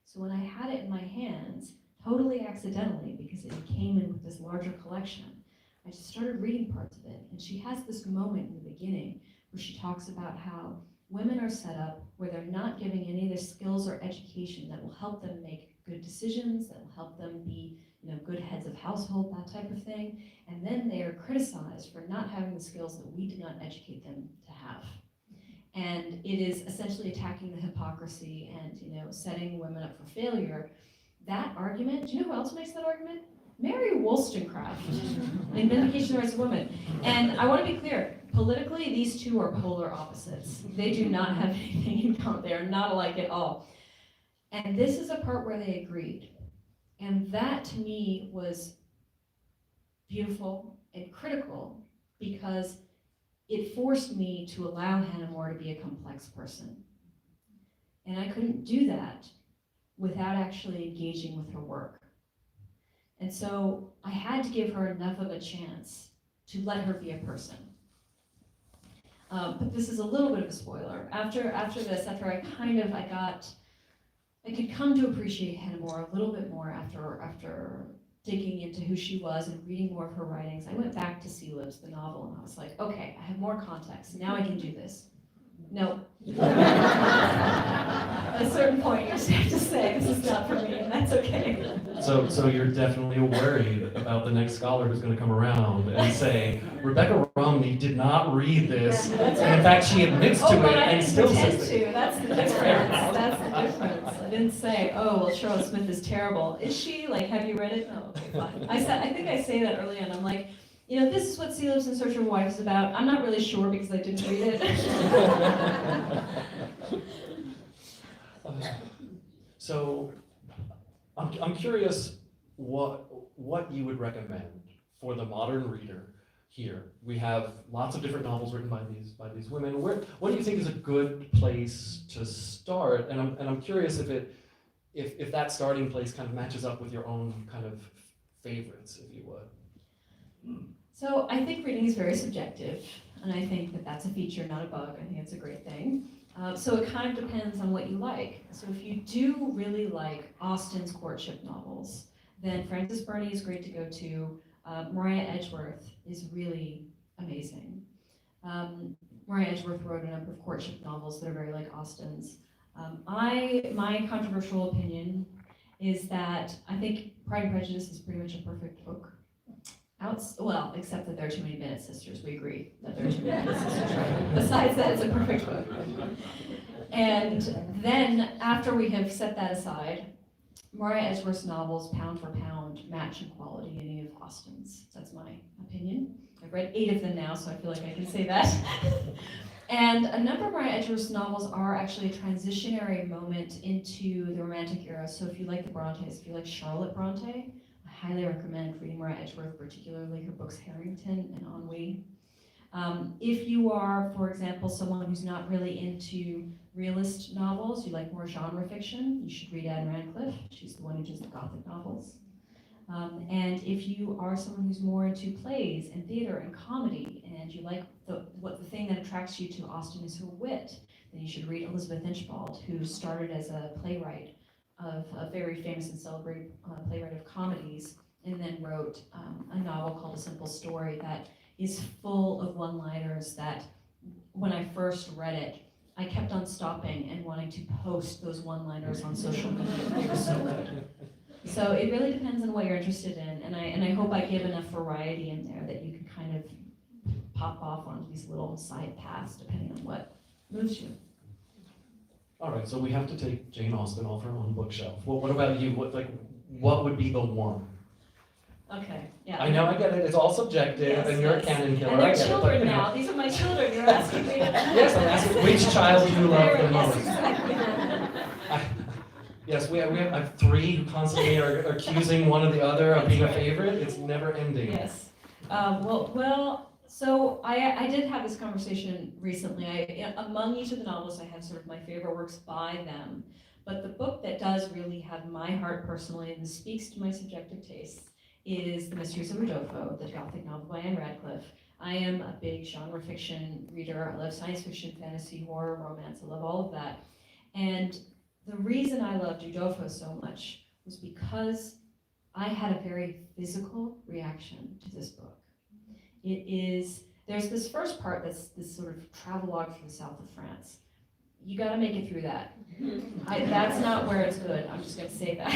So when I had it in my hands, totally accidentally, because it came in with this larger collection, I just started reading parts of it. And she has this moment in the beginning where she talks about how women are set up where they're not giving any of the skills or education that will help them make good decisions, that will help them be, good heads of household, that type of thing. And then they are criticized for not having the skills that we did not educate them to have. And it is essentially attacking the hypocrisy and, setting women up for failure. That argument, do you know who else makes that argument? Mary Wollstonecraft in Vindication of the Rights of Women. And I want to be clear, politically, these two are polar opposites. They do not have anything in common. They are not alike at all. And this is a part where they agreed. And that, to me, was beautiful and critical because it forced me to allow Hannah More to be a complex person. And I couldn't do that without actually engaging with her work. And so I had to give her enough of a chance to let her be a person. But this is a little bit of a spoiler. After this, I could come to appreciate Hannah More a little bit more after digging into who she was and reading more of her writings. I went back to Sea Lips, the novel, and I was like, okay, I have more context. Now I can do this. No. At a certain point, you just have to say, this is not for me, and that's okay. So you're definitely worried about the next scholar who's going to come around and say, Rebecca Romney did not read this, Yeah, and in fact she admits to it and still says to. That's the difference. That's the difference. I didn't say, oh, well, Charlotte Smith is terrible. Is she? Like, have you read it? No, okay, fine. I think I say that early on. I'm like, this is what Sea Lips in Search of a Wife is about. I'm not really sure because I didn't read it. So I'm curious what you would recommend for the modern reader here. We have lots of different novels written by these women. What do you think is a good place to start? And I'm curious if that starting place kind of matches up with your own kind of favorites, if you would. So I think reading is very subjective, and I think that that's a feature, not a bug. I think it's a great thing. So it kind of depends on what you like. So if you do really like Austen's courtship novels, then Frances Burney is great to go to. Maria Edgeworth is really amazing. Maria Edgeworth wrote a number of courtship novels that are very like Austen's. My controversial opinion is that I think Pride and Prejudice is pretty much a perfect book. Well, except that there are too many Bennett sisters. We agree that there are too many Bennett sisters, right? Besides that, it's a perfect book. And then, after we have set that aside, Maria Edgeworth's novels, pound for pound, match in quality any of Austen's. That's my opinion. I've read 8 of them now, so I feel like I can say that. And a number of Maria Edgeworth's novels are actually a transitionary moment into the Romantic era. So if you like the Brontes, if you like Charlotte Bronte, I highly recommend reading Maria Edgeworth, particularly her books Harrington and Ennui. If you are, for example, someone who's not really into realist novels, you like more genre fiction, you should read Anne Radcliffe. She's the one who does the Gothic novels. And if you are someone who's more into plays and theater and comedy, and you like the thing that attracts you to Austen is her wit, then you should read Elizabeth Inchbald, who started as a playwright of a very famous and celebrated playwright of comedies, and then wrote a novel called A Simple Story that is full of one-liners that when I first read it, I kept on stopping and wanting to post those one-liners on social media. They were so good. So it really depends on what you're interested in, and I hope I give enough variety in there that you can kind of pop off onto these little side paths depending on what moves you. All right, so we have to take Jane Austen off her own bookshelf. Well, what about you? What would be the one? Okay, yeah. I know, I get it. It's all subjective, Yes, and you're yes. a canon killer. And they're I get children it, but, now. These are my children. You're asking me to. Yes, I'm asking which child you love the Yes, most. exactly. Yes, we have 3 who constantly are accusing one or the other of being a favorite. It's never ending. Yes. So I did have this conversation recently. Among each of the novels, I have sort of my favorite works by them. But the book that does really have my heart personally and speaks to my subjective tastes is The Mysteries of Udolpho, the Gothic novel by Anne Radcliffe. I am a big genre fiction reader. I love science fiction, fantasy, horror, romance. I love all of that. And the reason I loved Udolpho so much was because I had a very physical reaction to this book. There's this first part that's this sort of travelogue through the south of France. You gotta make it through that. That's not where it's good, I'm just gonna say that.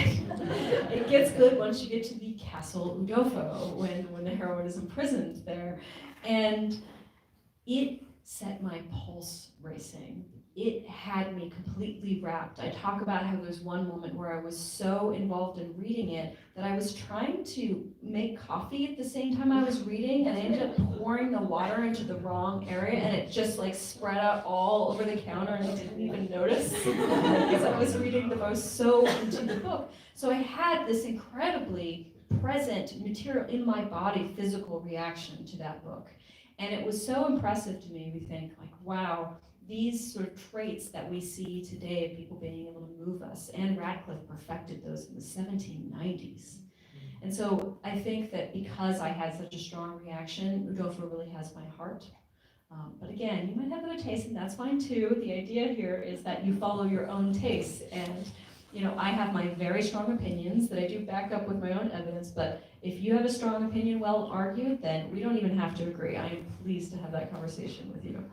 It gets good once you get to the Castle Udolpho, when the heroine is imprisoned there. And it set my pulse racing. It had me completely wrapped. I talk about how there's one moment where I was so involved in reading it that I was trying to make coffee at the same time I was reading, and I ended up pouring the water into the wrong area, and it just like spread out all over the counter, and I didn't even notice because I was reading the most so into the book. So I had this incredibly present material in my body, physical reaction to that book. And it was so impressive to me, we think, like, wow, these sort of traits that we see today of people being able to move us, Anne Radcliffe perfected those in the 1790s. And so I think that because I had such a strong reaction, Udolpho really has my heart. But again, you might have other tastes, and that's fine too. The idea here is that you follow your own tastes. And I have my very strong opinions that I do back up with my own evidence, but if you have a strong opinion, well argued, then we don't even have to agree. I am pleased to have that conversation with you.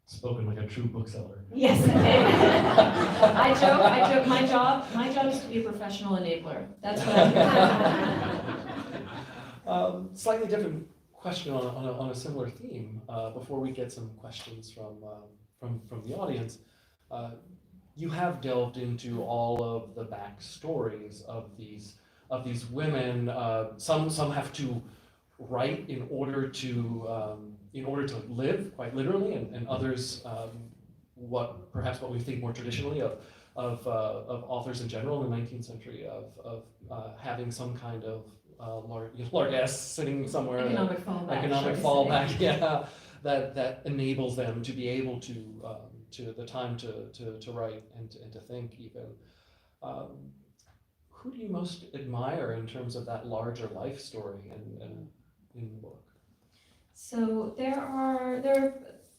Spoken like a true bookseller. Yes, I joke. My job is to be a professional enabler. That's what I'm doing. Slightly different question on a similar theme. Before we get some questions from the audience, you have delved into all of the backstories of these women. Some have to write in order to live, quite literally, and others perhaps what we think more traditionally of authors in general in the 19th century of having some kind of largesse sitting somewhere, Economic fallback, yeah, that enables them to be able to the time to write and to think even. Who do you most admire in terms of that larger life story in the book? So there are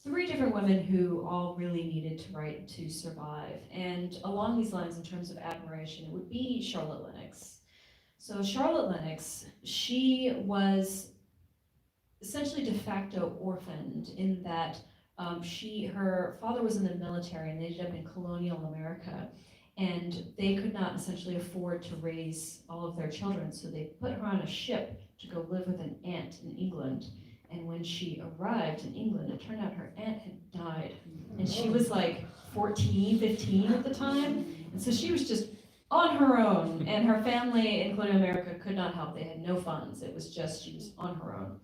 3 different women who all really needed to write to survive. And along these lines, in terms of admiration, it would be Charlotte Lennox. So Charlotte Lennox, she was essentially de facto orphaned in that her father was in the military and they ended up in colonial America, and they could not essentially afford to raise all of their children, so they put her on a ship to go live with an aunt in England. And when she arrived in England, it turned out her aunt had died, and she was like 14, 15 at the time, and so she was just on her own, and her family in colonial America could not help. They had no funds. It was just, she was on her own.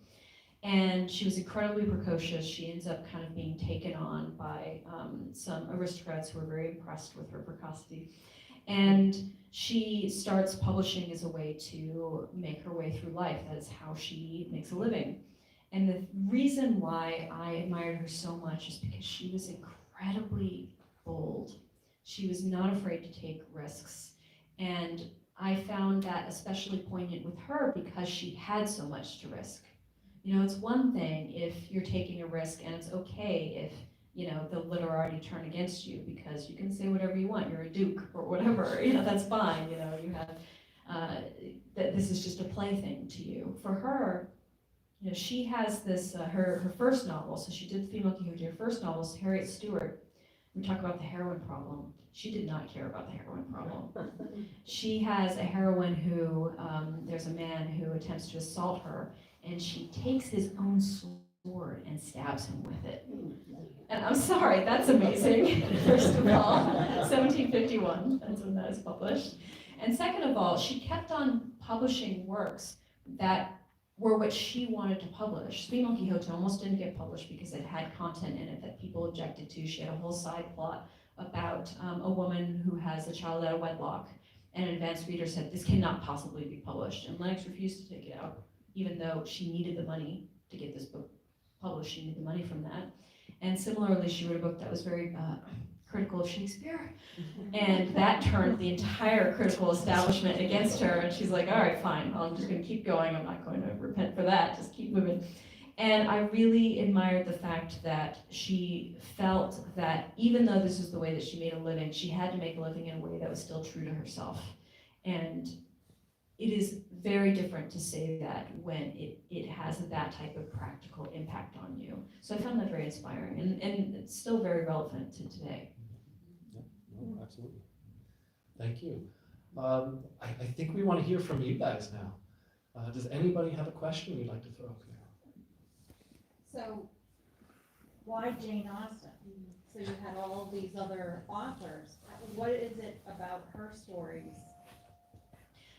And she was incredibly precocious. She ends up kind of being taken on by some aristocrats who were very impressed with her precocity. And she starts publishing as a way to make her way through life. That is how she makes a living. And the reason why I admired her so much is because she was incredibly bold. She was not afraid to take risks. And I found that especially poignant with her because she had so much to risk. It's one thing if you're taking a risk and it's okay if, the literati turn against you because you can say whatever you want, you're a duke or whatever, that's fine, you have, that this is just a plaything to you. For her, she has this, her first novel, so she did The Female Quixote, her first novel is Harriet Stewart. We talk about the heroin problem. She did not care about the heroin problem. She has a heroine who, there's a man who attempts to assault her, and she takes his own sword and stabs him with it. And I'm sorry, that's amazing, first of all. 1751, that's when that is published. And second of all, she kept on publishing works that were what she wanted to publish. Female Quixote almost didn't get published because it had content in it that people objected to. She had a whole side plot about a woman who has a child out of wedlock, and an advanced reader said, this cannot possibly be published, and Lennox refused to take it out, even though she needed the money to get this book published. She needed the money from that. And similarly, she wrote a book that was very critical of Shakespeare. And that turned the entire critical establishment against her. And she's like, all right, fine, I'm just gonna keep going. I'm not going to repent for that, just keep moving. And I really admired the fact that she felt that even though this was the way that she made a living, she had to make a living in a way that was still true to herself. And it is very different to say that when it has that type of practical impact on you. So I found that very inspiring, and it's still very relevant to today. Yeah, no, absolutely. Thank you. I think we want to hear from you guys now. Does anybody have a question you'd like to throw up here? So, why Jane Austen? So you had all these other authors. What is it about her stories?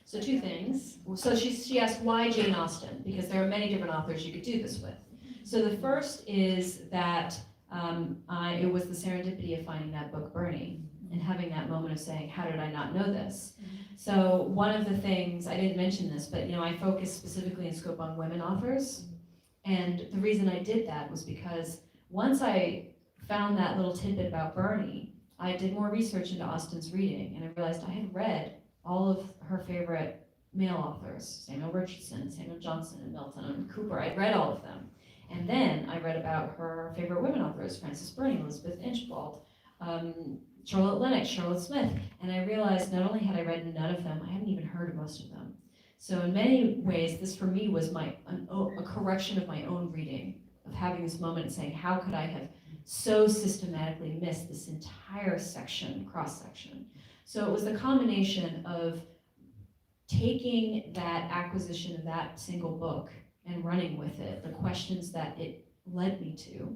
So two things. So she asked, why Jane Austen? Because there are many different authors you could do this with. So the first is that it was the serendipity of finding that book, Bernie, and having that moment of saying, how did I not know this? So one of the things, I didn't mention this, but I focused specifically in scope on women authors. And the reason I did that was because once I found that little tidbit about Bernie, I did more research into Austen's reading, and I realized I had read all of her favorite male authors, Samuel Richardson, Samuel Johnson, and Milton and Cooper. I'd read all of them. And then I read about her favorite women authors, Frances Burney, Elizabeth Inchbald, Charlotte Lennox, Charlotte Smith. And I realized not only had I read none of them, I hadn't even heard of most of them. So in many ways, this for me was a correction of my own reading, of having this moment and saying, how could I have so systematically missed this entire section, cross-section? So it was the combination of taking that acquisition of that single book and running with it, the questions that it led me to.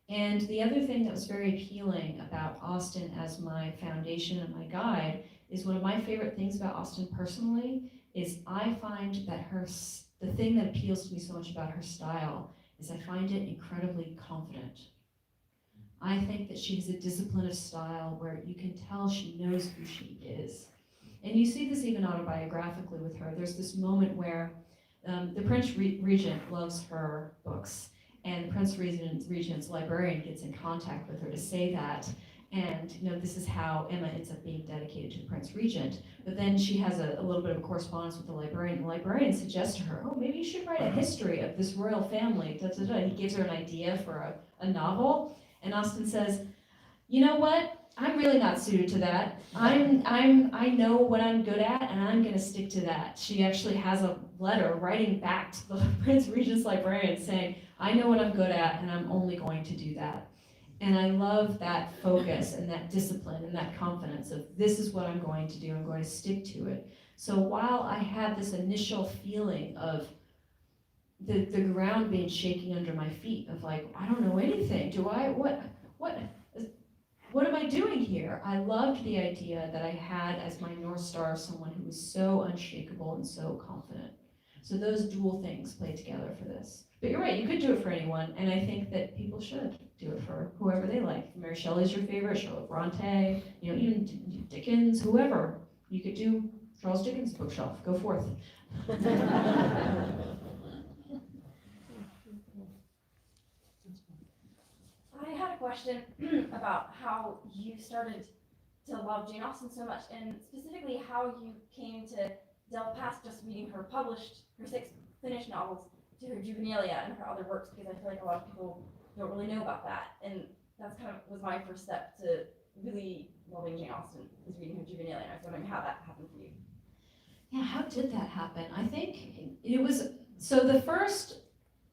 And the other thing that was very appealing about Austen as my foundation and my guide is one of my favorite things about Austen personally is I find that the thing that appeals to me so much about her style is I find it incredibly confident. I think that she has a discipline of style where you can tell she knows who she is. And you see this even autobiographically with her. There's this moment where the Prince Regent loves her books, and the Prince Regent's librarian gets in contact with her to say that. And this is how Emma ends up being dedicated to the Prince Regent. But then she has a little bit of a correspondence with the librarian. The librarian suggests to her, oh, maybe you should write a history of this royal family. Da, da, da. He gives her an idea for a novel. And Austen says, you know what? I'm really not suited to that. I know what I'm good at, and I'm going to stick to that. She actually has a letter writing back to the Prince Regent's librarian saying, I know what I'm good at, and I'm only going to do that. And I love that focus and that discipline and that confidence of this is what I'm going to do. I'm going to stick to it. So while I had this initial feeling of the ground being shaking under my feet of like, I don't know anything. What am I doing here? I loved the idea that I had as my North Star someone who was so unshakable and so confident. So those dual things play together for this. But you're right, you could do it for anyone, and I think that people should do it for whoever they like. Mary Shelley's your favorite, Charlotte Bronte, even Dickens, whoever. You could do Charles Dickens' bookshelf. Go forth. I had a question about how you started to love Jane Austen so much, and specifically how you came to delve past just reading her 6 finished novels, to her juvenilia and her other works, because I feel like a lot of people don't really know about that. And that's kind of was my first step to really loving Jane Austen, was reading her juvenilia, and I was wondering how that happened for you. Yeah, how did that happen? I think it was, so the first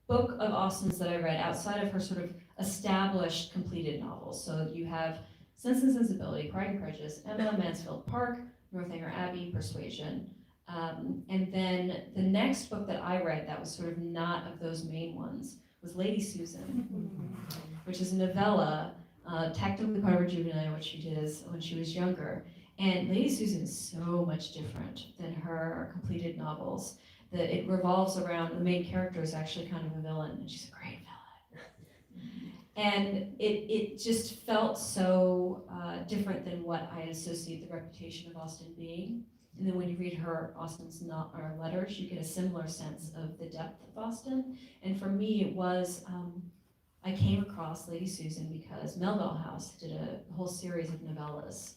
book of Austen's that I read outside of her sort of established completed novels. So you have Sense and Sensibility, Pride and Prejudice, Emma, Mansfield Park, Northanger Abbey, Persuasion. And then the next book that I read that was sort of not of those main ones was Lady Susan, which is a novella, technically part of her juvenilia, what she did is when she was younger. And Lady Susan is so much different than her completed novels. That it revolves around, the main character is actually kind of a villain, and she's a great villain. And it just felt so different than what I associate the reputation of Austen being. And then when you read her Austen's letters, you get a similar sense of the depth of Austen. And for me, it was, I came across Lady Susan because Melville House did a whole series of novellas.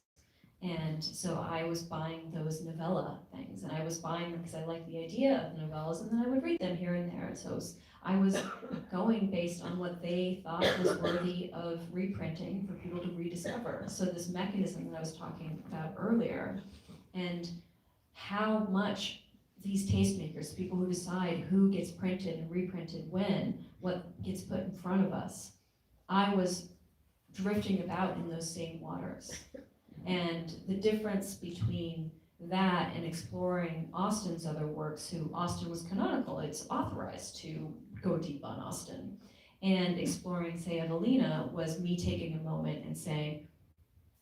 And so I was buying those novella things, and I was buying them because I liked the idea of novellas, and then I would read them here and there. And so I was going based on what they thought was worthy of reprinting for people to rediscover. So this mechanism that I was talking about earlier, and how much these tastemakers, people who decide who gets printed and reprinted when, what gets put in front of us, I was drifting about in those same waters. And the difference between that and exploring Austen's other works, who Austen was canonical, it's authorized to go deep on Austen. And exploring, say, Evelina was me taking a moment and saying,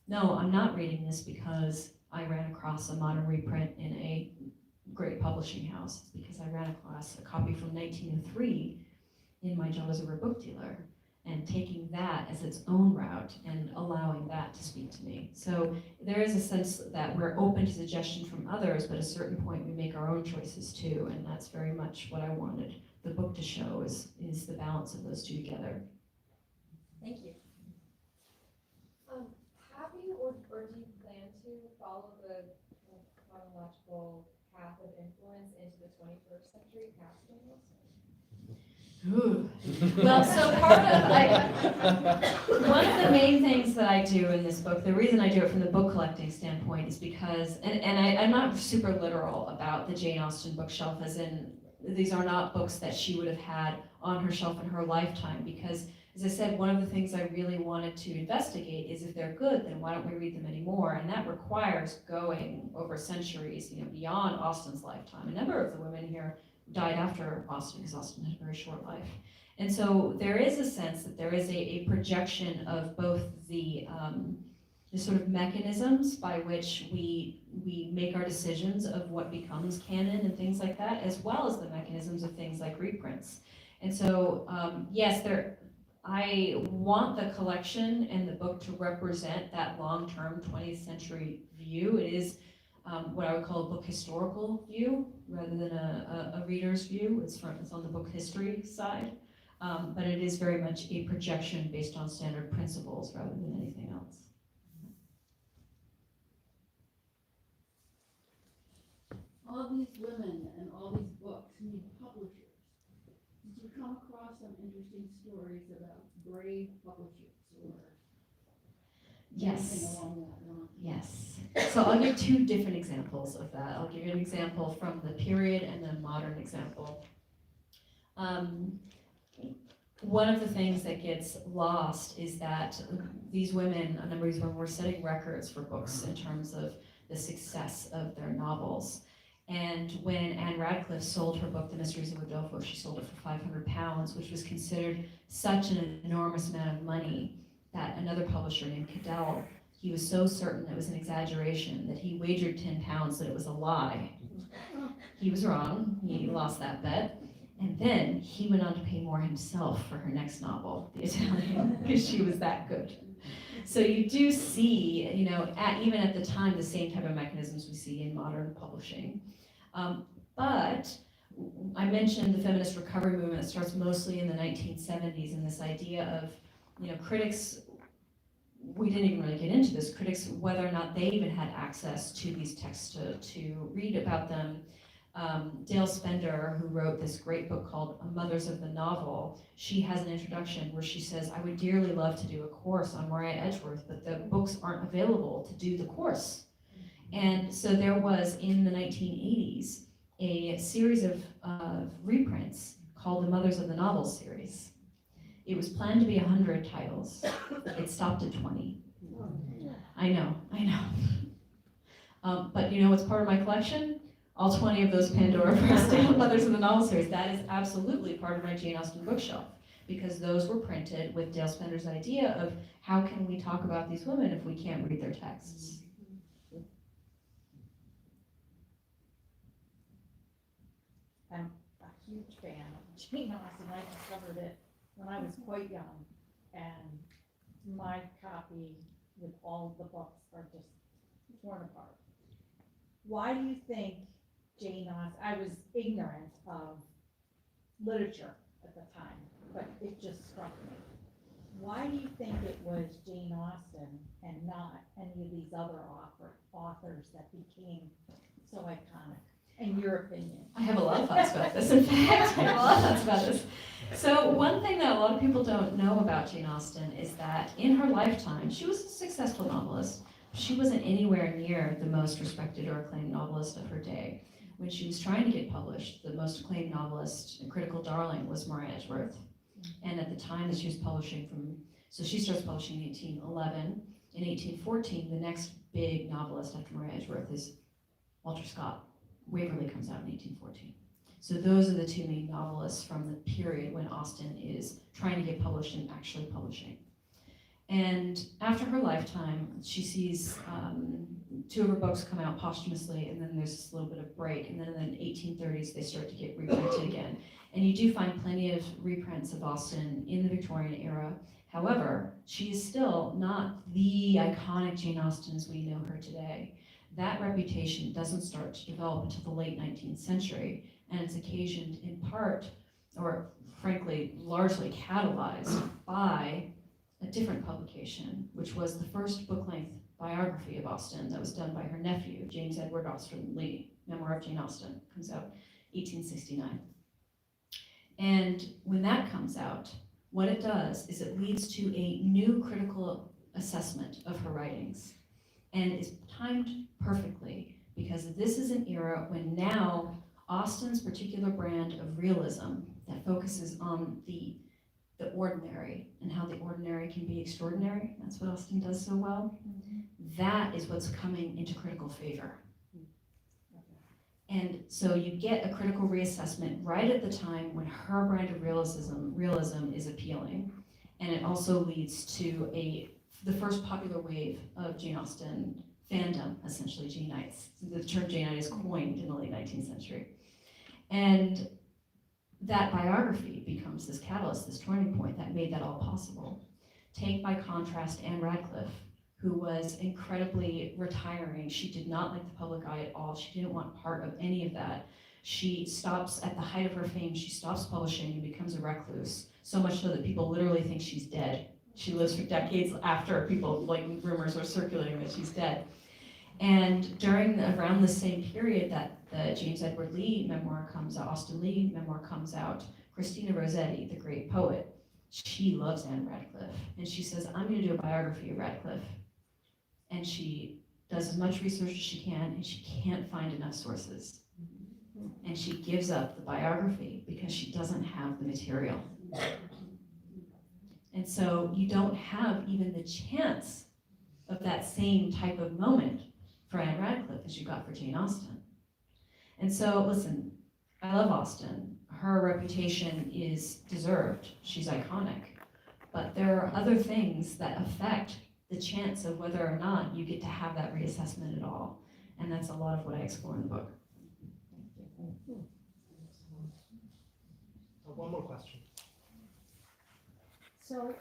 no, I'm not reading this because I ran across a modern reprint in a great publishing house. It's because I ran across a copy from 1903 in my job as a rare book dealer, and taking that as its own route and allowing that to speak to me. So there is a sense that we're open to suggestion from others, but at a certain point we make our own choices too, and that's very much what I wanted the book to show, is the balance of those two together. Thank you. Have you or do you plan to follow the chronological path of influence into the 21st century past Jane Austen? Ooh. Well, so part of, one of the main things that I do in this book, the reason I do it from the book collecting standpoint is because, I'm not super literal about the Jane Austen bookshelf, as in, these are not books that she would have had on her shelf in her lifetime, because, as I said, one of the things I really wanted to investigate is if they're good, then why don't we read them anymore? And that requires going over centuries, beyond Austen's lifetime. A number of the women here died after Austen, because Austen had a very short life. And so there is a sense that there is a projection of both the sort of mechanisms by which we make our decisions of what becomes canon and things like that, as well as the mechanisms of things like reprints. And so, yes, I want the collection and the book to represent that long-term 20th century view. It is what I would call a book historical view rather than a reader's view. It's on the book history side, but it is very much a projection based on standard principles rather than anything else. All these women and all these books need publishers. Did you come across some interesting stories about brave publishers or Yes. anything along that line? Yes. So I'll give two different examples of that. I'll give you an example from the period and then a modern example. One of the things that gets lost is that these women, a number of these women, were setting records for books in terms of the success of their novels. And when Anne Radcliffe sold her book, The Mysteries of Udolpho, she sold it for £500, which was considered such an enormous amount of money that another publisher named Cadell, he was so certain it was an exaggeration that he wagered £10 that it was a lie. He was wrong, he lost that bet. And then he went on to pay more himself for her next novel, The Italian, because she was that good. So you do see, even at the time, the same type of mechanisms we see in modern publishing. But I mentioned the feminist recovery movement that starts mostly in the 1970s, and this idea of, critics, we didn't even really get into this, critics, whether or not they even had access to these texts to read about them. Dale Spender, who wrote this great book called Mothers of the Novel, she has an introduction where she says, I would dearly love to do a course on Maria Edgeworth, but the books aren't available to do the course. And so there was, in the 1980s, a series of reprints called the Mothers of the Novel series. It was planned to be 100 titles. It stopped at 20. I know. But you know what's part of my collection? All 20 of those Pandora Press Mothers of the Novel series. That is absolutely part of my Jane Austen bookshelf, because those were printed with Dale Spender's idea of how can we talk about these women if we can't read their texts. I'm a huge fan of Jane Austen. I discovered it when I was quite young, and my copy with all the books are just torn apart. Why do you think Jane Austen, I was ignorant of literature at the time, but it just struck me. why do you think it was Jane Austen and not any of these other authors that became so iconic, in your opinion? I have a lot of thoughts about this, in fact. I have a lot of thoughts about this. So one thing that a lot of people don't know about Jane Austen is that in her lifetime, she was a successful novelist. She wasn't anywhere near the most respected or acclaimed novelist of her day. When she was trying to get published, the most acclaimed novelist and critical darling was Maria Edgeworth. And at the time that she was publishing so she starts publishing in 1811. In 1814, the next big novelist after Maria Edgeworth is Walter Scott. Waverley comes out in 1814. So those are the two main novelists from the period when Austen is trying to get published and actually publishing. And after her lifetime, she sees two of her books come out posthumously, and then there's this little bit of break, and then in the 1830s they start to get reprinted again. And you do find plenty of reprints of Austen in the Victorian era. However, she is still not the iconic Jane Austen as we know her today. That reputation doesn't start to develop until the late 19th century, and it's occasioned in part, or frankly, largely catalyzed by a different publication, which was the first book-length biography of Austen that was done by her nephew, James Edward Austen Lee. Memoir of Jane Austen comes out 1869. And when that comes out, what it does is it leads to a new critical assessment of her writings, and is timed perfectly because this is an era when now Austen's particular brand of realism that focuses on the ordinary and how the ordinary can be extraordinary, that's what Austen does so well, that is what's coming into critical favor. And so you get a critical reassessment right at the time when her brand of realism is appealing. And it also leads to the first popular wave of Jane Austen fandom, essentially Janeites. The term Janeite is coined in the late 19th century. And that biography becomes this catalyst, this turning point that made that all possible. Take by contrast Anne Radcliffe, who was incredibly retiring. She did not like the public eye at all. She didn't want part of any of that. She stops, at the height of her fame, she stops publishing and becomes a recluse, so much so that people literally think she's dead. She lives for decades after people, like rumors were circulating that she's dead. And around the same period that the James Edward Lee memoir comes out, Austen Lee memoir comes out, Christina Rossetti, the great poet, she loves Anne Radcliffe. And she says, I'm gonna do a biography of Radcliffe. And she does as much research as she can, and she can't find enough sources. And she gives up the biography because she doesn't have the material. And so you don't have even the chance of that same type of moment for Anne Radcliffe as you got for Jane Austen. And so, listen, I love Austen. Her reputation is deserved. She's iconic. But there are other things that affect the chance of whether or not you get to have that reassessment at all. And that's a lot of what I explore in the book. One more question. So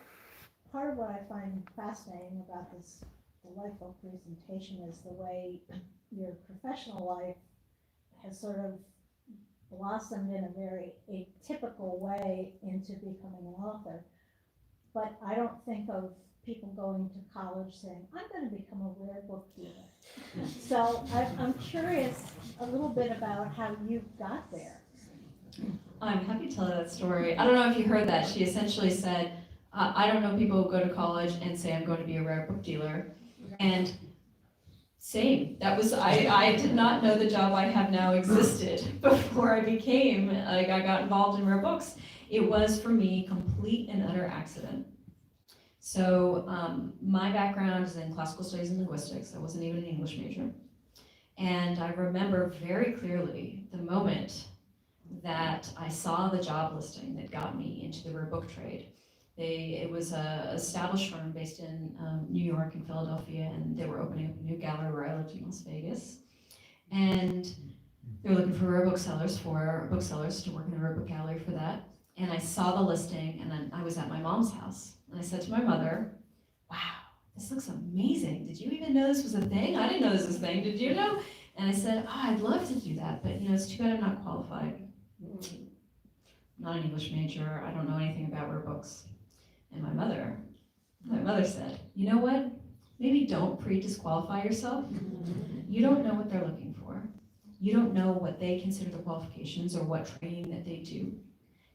part of what I find fascinating about this delightful presentation is the way your professional life has sort of blossomed in a very atypical way into becoming an author. But I don't think of people going to college saying, I'm going to become a rare book dealer. So I'm curious a little bit about how you got there. I'm happy to tell that story. I don't know if you heard that. She essentially said, I don't know people who go to college and say I'm going to be a rare book dealer. And same. That was, I did not know the job I have now existed before I got involved in rare books. It was for me complete and utter accident. So my background is in classical studies and linguistics. I wasn't even an English major. And I remember very clearly the moment that I saw the job listing that got me into the rare book trade. It was an established firm based in New York and Philadelphia, and they were opening up a new gallery where I lived in Las Vegas. And they were looking for rare booksellers to work in the rare book gallery for that. And I saw the listing, and then I was at my mom's house. And I said to my mother, wow, this looks amazing. Did you even know this was a thing? I didn't know this was a thing. Did you know? And I said, oh, I'd love to do that, but it's too bad I'm not qualified. I'm not an English major. I don't know anything about rare books. And my mother My mother said, you know what? Maybe don't pre-disqualify yourself. You don't know what they're looking for. You don't know what they consider the qualifications or what training that they do.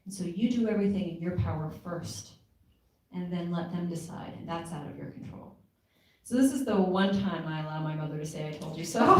And so you do everything in your power first, and then let them decide, and that's out of your control. So this is the one time I allow my mother to say, I told you so.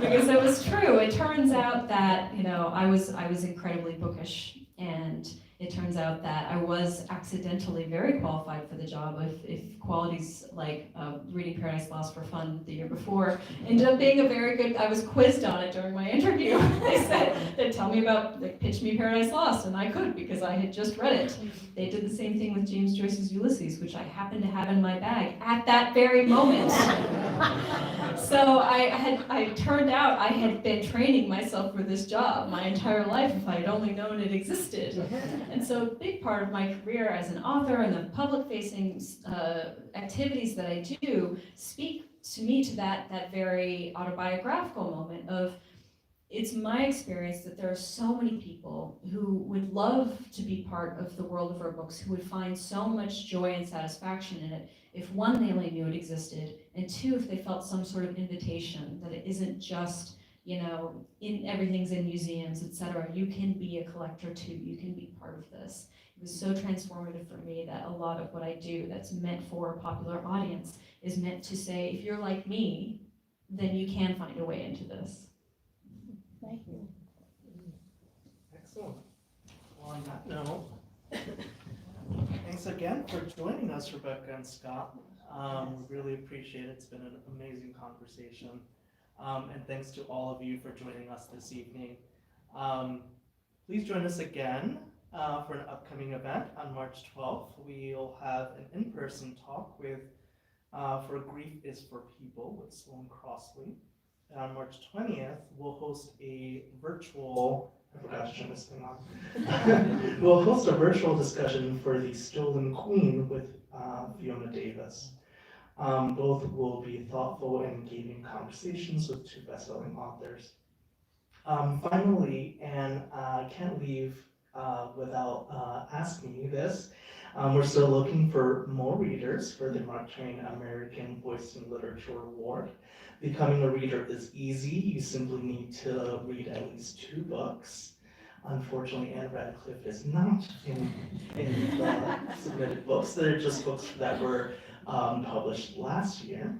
Because it was true. It turns out that, you know, I was incredibly bookish, and it turns out that I was accidentally very qualified for the job if qualities like reading Paradise Lost for fun the year before ended up being a very good, I was quizzed on it during my interview. They said, they'd tell me about, like, pitch me Paradise Lost, and I could because I had just read it. They did the same thing with James Joyce's Ulysses, which I happened to have in my bag at that very moment. So I turned out I had been training myself for this job my entire life if I had only known it existed. And so a big part of my career as an author and the public-facing activities that I do speak to me to that very autobiographical moment of, it's my experience that there are so many people who would love to be part of the world of our books, who would find so much joy and satisfaction in it if one, they only knew it existed, and two, if they felt some sort of invitation that it isn't just, you know, everything's in museums, etc. You can be a collector too. You can be part of this. It was so transformative for me that a lot of what I do that's meant for a popular audience is meant to say, if you're like me, then you can find a way into this. Thank you. Excellent. Well, on that note, thanks again for joining us, Rebecca and Scott. We really appreciate it. It's been an amazing conversation. And thanks to all of you for joining us this evening. Please join us again for an upcoming event on March 12th. We'll have an in-person talk with For Grief is for People with Sloane Crossley. And on March 20th, we'll host a virtual, I forgot to turn this thing on. We'll host a virtual discussion for The Stolen Queen with Fiona Davis. Both will be thoughtful and engaging conversations with two best-selling authors. Finally, and I can't leave without asking you this, we're still looking for more readers for the Mark Twain American Voice in Literature Award. Becoming a reader is easy. You simply need to read at least 2 books. Unfortunately, Anne Radcliffe is not in the submitted books. They're just books that were published last year.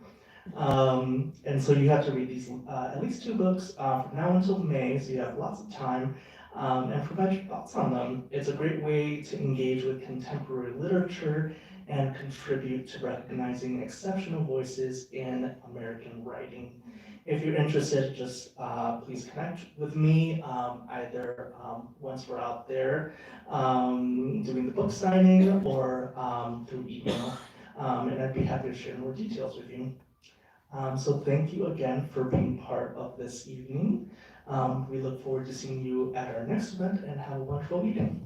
And so you have to read these at least 2 books from now until May, so you have lots of time, and provide your thoughts on them. It's a great way to engage with contemporary literature and contribute to recognizing exceptional voices in American writing. If you're interested, just please connect with me, either once we're out there doing the book signing or through email, and I'd be happy to share more details with you. So thank you again for being part of this evening. We look forward to seeing you at our next event, and have a wonderful weekend.